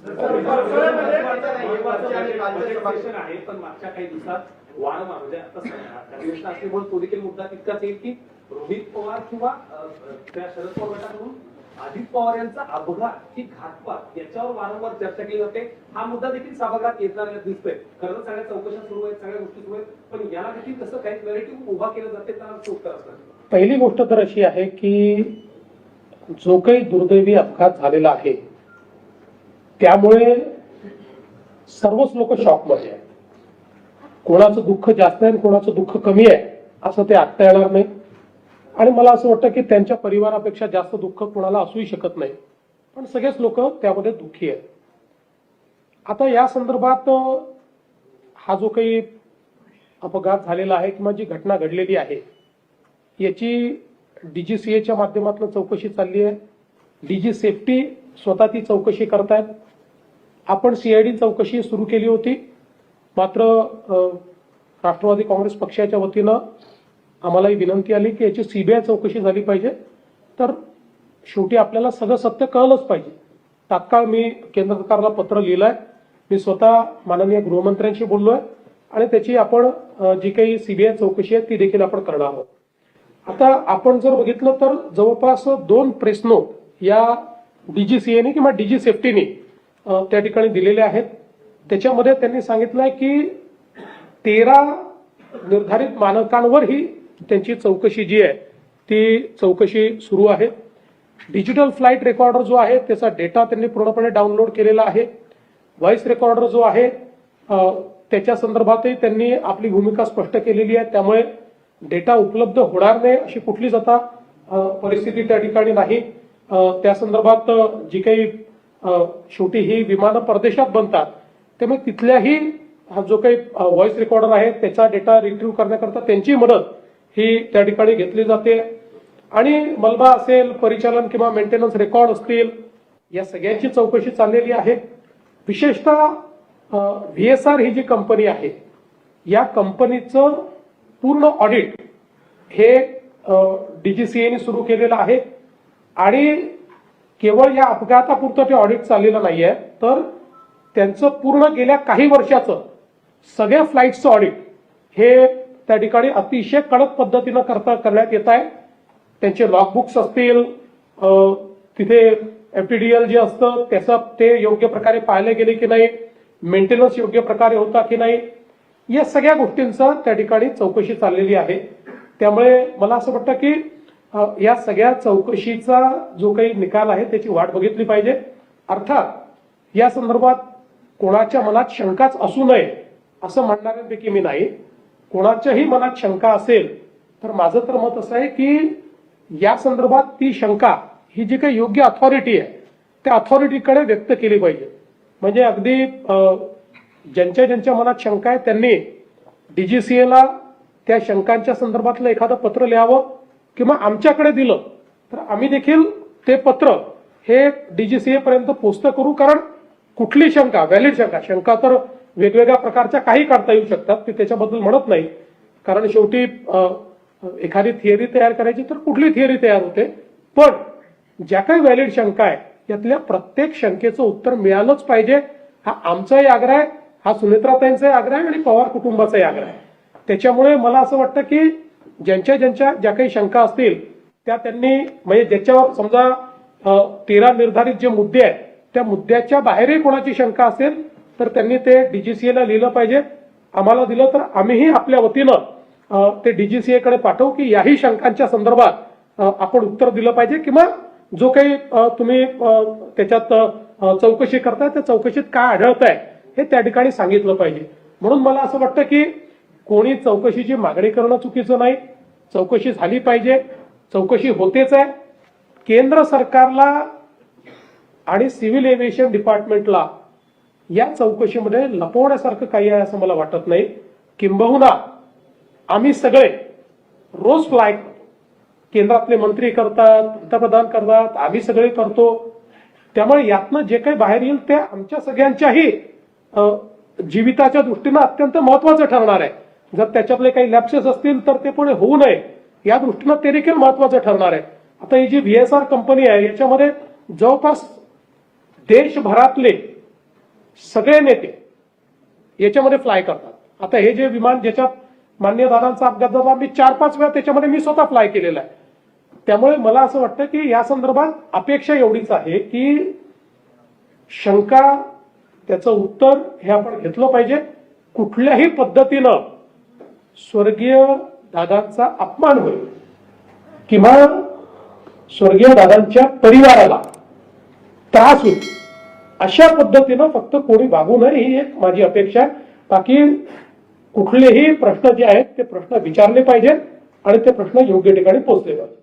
आहे पण मागच्या काही दिवसात वारंवार म्हणजे आता अधिवेशन असल्यामुळे तो देखील मुद्दा तितकाच येईल की रोहित पवार किंवा त्या शरद पवार गटाकडून अजित पवार यांचा अपघात की घातपात याच्यावर वारंवार चर्चा केली जाते. हा मुद्दा देखील सभागृहात येताना दिसतोय. खरं तर सगळ्या चौकशा सुरू आहेत, सगळ्या गोष्टी सुरू आहेत, पण याला देखील कसं काही नॅरेटिव्ह उभा केलं जाते त्याला उत्तर असतं. पहिली गोष्ट तर अशी आहे की जो काही दुर्दैवी अपघात झालेला आहे त्यामुळे सर्वच लोक शॉकमध्ये आहेत. कोणाचं दुःख जास्त आहे आणि कोणाचं दुःख कमी आहे असं ते आखता येणार नाही. आणि मला असं वाटतं की त्यांच्या परिवारापेक्षा जास्त दुःख कोणाला असूही शकत नाही, पण सगळेच लोक त्यामध्ये दुःखी आहेत. आता या संदर्भात हा जो काही अपघात झालेला आहे किंवा जी घटना घडलेली आहे याची DGCAच्या माध्यमातून चौकशी चालली आहे. DG सेफ्टी स्वतः ती चौकशी करतायत. आपण CID चौकशी सुरू केली होती, मात्र राष्ट्रवादी काँग्रेस पक्षाच्या वतीनं आम्हाला ही विनंती आली की याची CBI चौकशी झाली पाहिजे. तर शेवटी आपल्याला सगळं सत्य कळलंच पाहिजे. तात्काळ मी केंद्र सरकारला पत्र लिहिलंय. मी स्वतः माननीय गृहमंत्र्यांशी बोललोय आणि त्याची आपण जी काही CBI चौकशी आहे ती देखील आपण करणार आहोत. आता आपण जर बघितलं तर जवळपास 2 प्रेस नोट या DGCAने किंवा DG सेफ्टीने त्या ठिकाणी दिलेले आहेत. त्याच्यामध्ये त्यांनी सांगितलंय की 13 निर्धारित मानकांवर ही त्यांची चौकशी जी आहे ती चौकशी सुरू आहे. डिजिटल फ्लाईट रेकॉर्डर जो आहे त्याचा डेटा त्यांनी पूर्णपणे डाउनलोड केलेला आहे. व्हॉइस रेकॉर्डर जो आहे त्याच्या संदर्भातही त्यांनी आपली भूमिका स्पष्ट केलेली आहे. त्यामुळे डेटा उपलब्ध होणार नाही अशी कुठलीच आता परिस्थिती त्या ठिकाणी नाही. त्या संदर्भात जी काही शेवटी ही विमानं परदेशात बनतात त्यामुळे तिथल्याही जो काही व्हॉइस रेकॉर्डर आहे त्याचा डेटा रिट्रीव्ह करण्याकरता त्यांची मदत ही त्या ठिकाणी घेतली जाते. आणि मलबा असेल, परिचालन किंवा मेंटेनन्स रेकॉर्ड असतील, या सगळ्यांची चौकशी चाललेली आहे. विशेषतः VSR ही जी कंपनी आहे या कंपनीचं पूर्ण ऑडिट हे DGCAने सुरू केलेलं आहे. आणि केवळ या अपघातापुरतं ते ऑडिट चाललेलं नाहीये, तर त्यांचं पूर्ण गेल्या काही वर्षाचं सगळ्या फ्लाईट्सचं ऑडिट हे त्या ठिकाणी अतिशय कडक पद्धतीनं करण्यात येत आहे. त्यांचे लॉगबुक्स असतील, तिथे FTDL जे असतं त्याचं ते योग्य प्रकारे पाहिले गेले की नाही, मेंटेनन्स योग्य प्रकारे होता की नाही, या सगळ्या गोष्टींचा त्या ठिकाणी चौकशी चाललेली आहे. त्यामुळे मला असं वाटतं की या सगळ्या चौकशीचा जो काही निकाल आहे त्याची वाट बघितली पाहिजे. अर्थात या संदर्भात कोणाच्या मनात शंकाच असू नये असं म्हणणाऱ्यांपैकी मी नाही. कोणाच्याही मनात शंका असेल तर माझं तर मत असं आहे की या संदर्भात ती शंका ही जी काही योग्य अथॉरिटी आहे त्या अथॉरिटीकडे व्यक्त केली पाहिजे. म्हणजे अगदी ज्यांच्या मनात शंका आहे त्यांनी DGCAला त्या शंकांच्या संदर्भातलं एखादं पत्र लिहावं किंवा आमच्याकडे दिलं तर आम्ही देखील ते पत्र हे DGCA पर्यंत पोस्ट करू. कारण कुठली शंका, व्हॅलिड शंका तर वेगवेगळ्या प्रकारच्या काही काढता येऊ शकतात, ते त्याच्याबद्दल म्हणत नाही. कारण शेवटी एखादी थिअरी तयार करायची तर कुठली थिअरी तयार होते, पण ज्या काही व्हॅलिड शंका आहे यातल्या प्रत्येक शंकेचं उत्तर मिळालंच पाहिजे. हा आमचाही आग्रह आहे, हा सुनेत्राताईंचाही आग्रह आहे आणि पवार कुटुंबाचाही आग्रह आहे. त्याच्यामुळे मला असं वाटतं की ज्या काही शंका असतील त्या त्यांनी म्हणजे ज्याच्यावर समजा 13 निर्धारित जे मुद्दे आहेत त्या मुद्द्याच्या बाहेरही कोणाची शंका असेल तर त्यांनी ते DGCAला लिहिलं पाहिजे. आम्हाला दिलं तर आम्हीही आपल्या वतीनं ते DGCAकडे पाठवू की याही शंकांच्या संदर्भात आपण उत्तर दिलं पाहिजे किंवा जो काही तुम्ही त्याच्यात चौकशी करताय त्या चौकशीत काय आढळत आहे हे त्या ठिकाणी सांगितलं पाहिजे. म्हणून मला असं वाटतं की कोणी चौकशीची मागणी करणं चुकीचं नाही. चौकशी झाली पाहिजे, चौकशी होतेच आहे. केंद्र सरकारला आणि सिव्हिल एव्हिएशन डिपार्टमेंटला या चौकशीमध्ये लपवण्यासारखं काही आहे असं मला वाटत नाही. किंबहुना आम्ही सगळे रोज फ्लाय करतो, केंद्रातले मंत्री करतात, पंतप्रधान करतात, आम्ही सगळे करतो. त्यामुळे यातनं जे काही बाहेर येईल ते आमच्या सगळ्यांच्याही जीविताच्या दृष्टीनं अत्यंत महत्वाचं ठरणार आहे. जर त्याच्यातले काही लॅप्सेस असतील तर ते पुढे होऊ नये या दृष्टीनं ते देखील महत्वाचं ठरणार आहे. आता ही जी VSR कंपनी आहे याच्यामध्ये जवळपास देशभरातले सगळे नेते याच्यामध्ये फ्लाय करतात. आता हे जे विमान ज्याच्यात मान्य दादांचा अपघात झाला, मी 4-5 वेळा त्याच्यामध्ये मी स्वतः फ्लाय केलेला आहे. त्यामुळे मला असं वाटतं की या संदर्भात अपेक्षा एवढीच आहे की शंका, त्याचं उत्तर हे आपण घेतलं पाहिजे. कुठल्याही पद्धतीनं स्वर्गीय दादांचा अपमान होईल किंवा स्वर्गीय दादांच्या परिवाराला त्रास होईल अशा पद्धतीनं फक्त कोणी वागू नये ही एक माझी अपेक्षा आहे. बाकी कुठलेही प्रश्न जे आहेत ते प्रश्न विचारले पाहिजेत आणि ते प्रश्न योग्य ठिकाणी पोहोचले पाहिजेत.